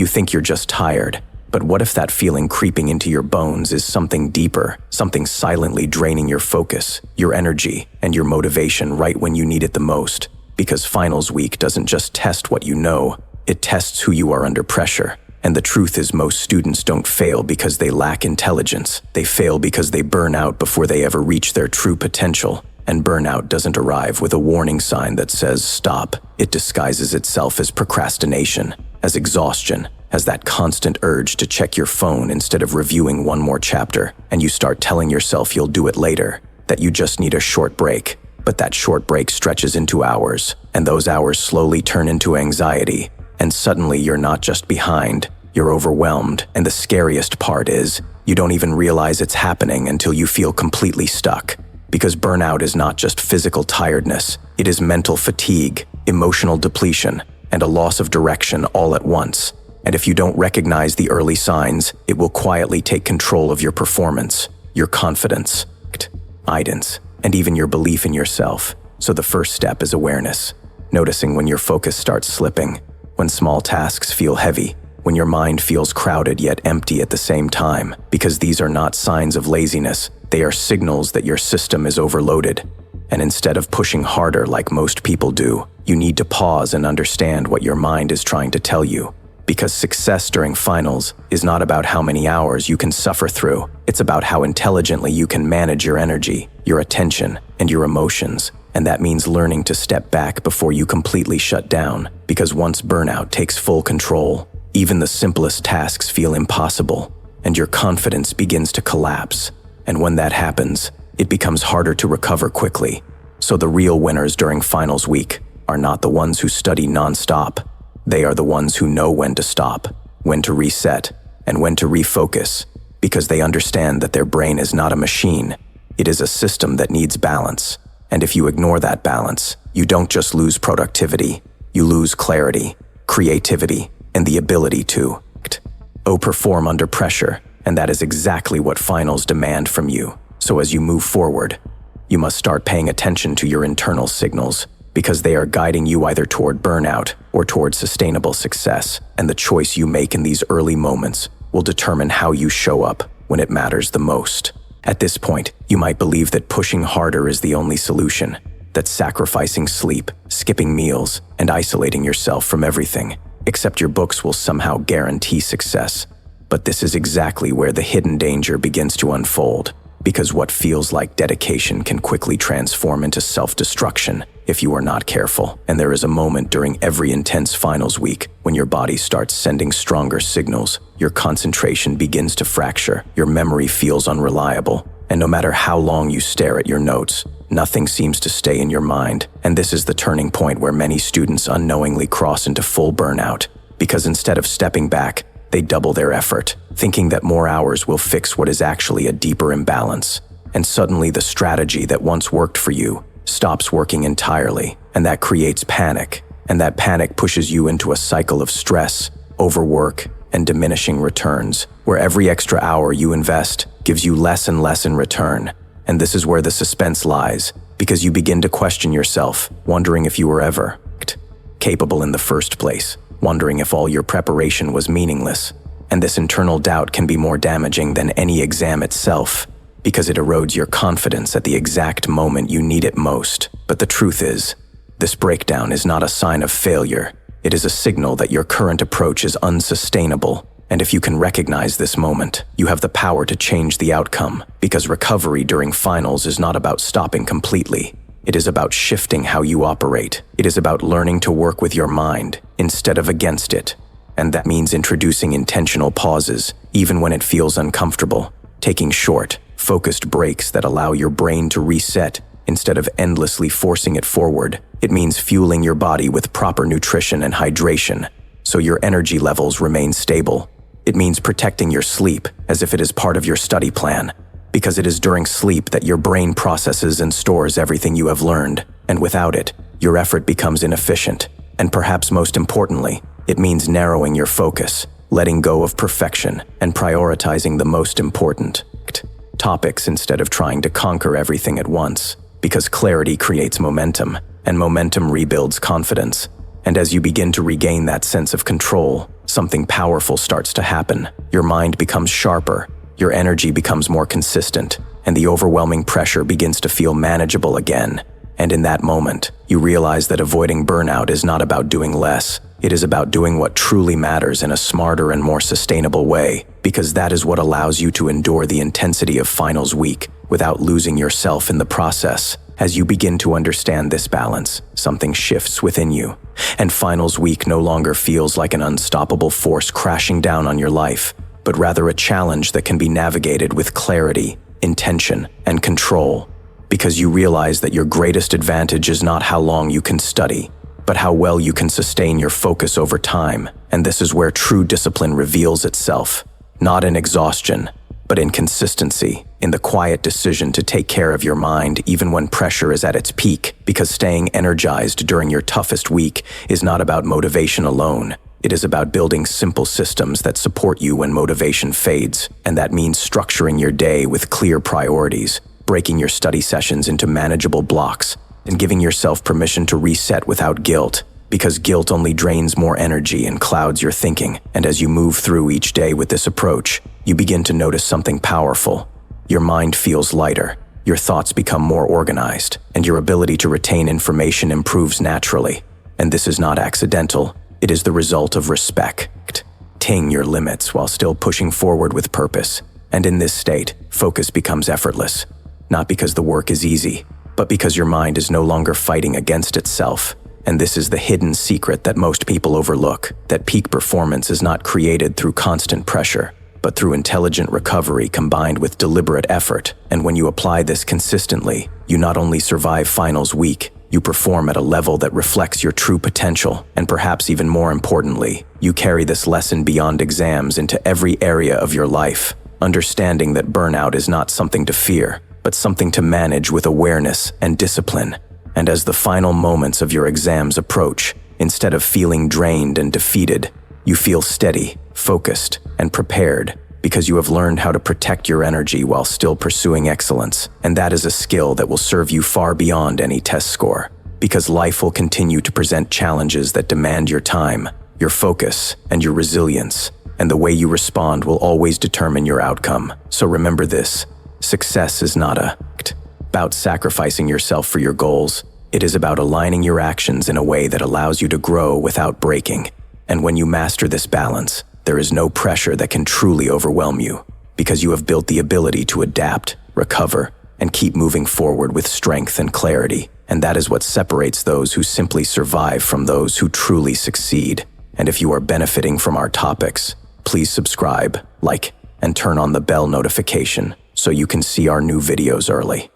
think you're just tired. But what if that feeling creeping into your bones is something deeper, something silently draining your focus, your energy, and your motivation right when you need it the most? Because finals week doesn't just test what you know, it tests who you are under pressure. And the truth is, most students don't fail because they lack intelligence. They fail because they burn out before they ever reach their true potential. And burnout doesn't arrive with a warning sign that says stop. It disguises itself as procrastination, as exhaustion, as that constant urge to check your phone instead of reviewing one more chapter, and you start telling yourself you'll do it later, that you just need a short break. But that short break stretches into hours, and those hours slowly turn into anxiety, and suddenly you're not just behind, you're overwhelmed, and the scariest part is, you don't even realize it's happening until you feel completely stuck. Because burnout is not just physical tiredness, it is mental fatigue, emotional depletion, and a loss of direction all at once. And if you don't recognize the early signs, it will quietly take control of your performance, your confidence, guidance, and even your belief in yourself. So the first step is awareness. Noticing when your focus starts slipping, when small tasks feel heavy, when your mind feels crowded yet empty at the same time. Because these are not signs of laziness, they are signals that your system is overloaded. And instead of pushing harder like most people do, you need to pause and understand what your mind is trying to tell you. Because success during finals is not about how many hours you can suffer through. It's about how intelligently you can manage your energy, your attention, and your emotions. And that means learning to step back before you completely shut down. Because once burnout takes full control, even the simplest tasks feel impossible, and your confidence begins to collapse. And when that happens, it becomes harder to recover quickly. So the real winners during finals week are not the ones who study nonstop. They are the ones who know when to stop, when to reset, and when to refocus, because they understand that their brain is not a machine. It is a system that needs balance. And if you ignore that balance, you don't just lose productivity, you lose clarity, creativity, and the ability to perform under pressure. And that is exactly what finals demand from you. So as you move forward, you must start paying attention to your internal signals, because they are guiding you either toward burnout or toward sustainable success. And the choice you make in these early moments will determine how you show up when it matters the most. At this point, you might believe that pushing harder is the only solution, that sacrificing sleep, skipping meals, and isolating yourself from everything, except your books, will somehow guarantee success. But this is exactly where the hidden danger begins to unfold, because what feels like dedication can quickly transform into self-destruction if you are not careful. And there is a moment during every intense finals week when your body starts sending stronger signals, your concentration begins to fracture, your memory feels unreliable, and no matter how long you stare at your notes, nothing seems to stay in your mind. And this is the turning point where many students unknowingly cross into full burnout, because instead of stepping back, they double their effort, thinking that more hours will fix what is actually a deeper imbalance. And suddenly the strategy that once worked for you stops working entirely, and that creates panic. And that panic pushes you into a cycle of stress, overwork, and diminishing returns, where every extra hour you invest gives you less and less in return. And this is where the suspense lies, because you begin to question yourself, wondering if you were ever capable in the first place, wondering if all your preparation was meaningless. And this internal doubt can be more damaging than any exam itself, because it erodes your confidence at the exact moment you need it most. But the truth is, this breakdown is not a sign of failure. It is a signal that your current approach is unsustainable. And if you can recognize this moment, you have the power to change the outcome, because recovery during finals is not about stopping completely. It is about shifting how you operate. It is about learning to work with your mind instead of against it. And that means introducing intentional pauses, even when it feels uncomfortable, taking short, focused breaks that allow your brain to reset instead of endlessly forcing it forward. It means fueling your body with proper nutrition and hydration, so your energy levels remain stable. It means protecting your sleep as if it is part of your study plan, because it is during sleep that your brain processes and stores everything you have learned, and without it, your effort becomes inefficient. And perhaps most importantly, it means narrowing your focus, letting go of perfection, and prioritizing the most important topics instead of trying to conquer everything at once, because clarity creates momentum, and momentum rebuilds confidence. And as you begin to regain that sense of control, something powerful starts to happen. Your mind becomes sharper, your energy becomes more consistent, and the overwhelming pressure begins to feel manageable again. And in that moment, you realize that avoiding burnout is not about doing less. It is about doing what truly matters in a smarter and more sustainable way, because that is what allows you to endure the intensity of finals week without losing yourself in the process. As you begin to understand this balance, something shifts within you, and finals week no longer feels like an unstoppable force crashing down on your life, but rather a challenge that can be navigated with clarity, intention, and control. Because you realize that your greatest advantage is not how long you can study, but how well you can sustain your focus over time. And this is where true discipline reveals itself, not in exhaustion, but in consistency, in the quiet decision to take care of your mind even when pressure is at its peak, because staying energized during your toughest week is not about motivation alone. It is about building simple systems that support you when motivation fades, and that means structuring your day with clear priorities, breaking your study sessions into manageable blocks, and giving yourself permission to reset without guilt, because guilt only drains more energy and clouds your thinking. And as you move through each day with this approach, you begin to notice something powerful. Your mind feels lighter, your thoughts become more organized, and your ability to retain information improves naturally. And this is not accidental, it is the result of respecting your limits while still pushing forward with purpose. And in this state, focus becomes effortless. Not because the work is easy, but because your mind is no longer fighting against itself. And this is the hidden secret that most people overlook, that peak performance is not created through constant pressure, but through intelligent recovery combined with deliberate effort. And when you apply this consistently, you not only survive finals week, you perform at a level that reflects your true potential, and perhaps even more importantly, you carry this lesson beyond exams into every area of your life, understanding that burnout is not something to fear, but something to manage with awareness and discipline. And as the final moments of your exams approach, instead of feeling drained and defeated, you feel steady, focused, and prepared, because you have learned how to protect your energy while still pursuing excellence. And that is a skill that will serve you far beyond any test score, because life will continue to present challenges that demand your time, your focus, and your resilience, and the way you respond will always determine your outcome. So remember this: success is not about sacrificing yourself for your goals. It is about aligning your actions in a way that allows you to grow without breaking. And when you master this balance, there is no pressure that can truly overwhelm you, because you have built the ability to adapt, recover, and keep moving forward with strength and clarity. And that is what separates those who simply survive from those who truly succeed. And if you are benefiting from our topics, please subscribe, like, and turn on the bell notification so you can see our new videos early.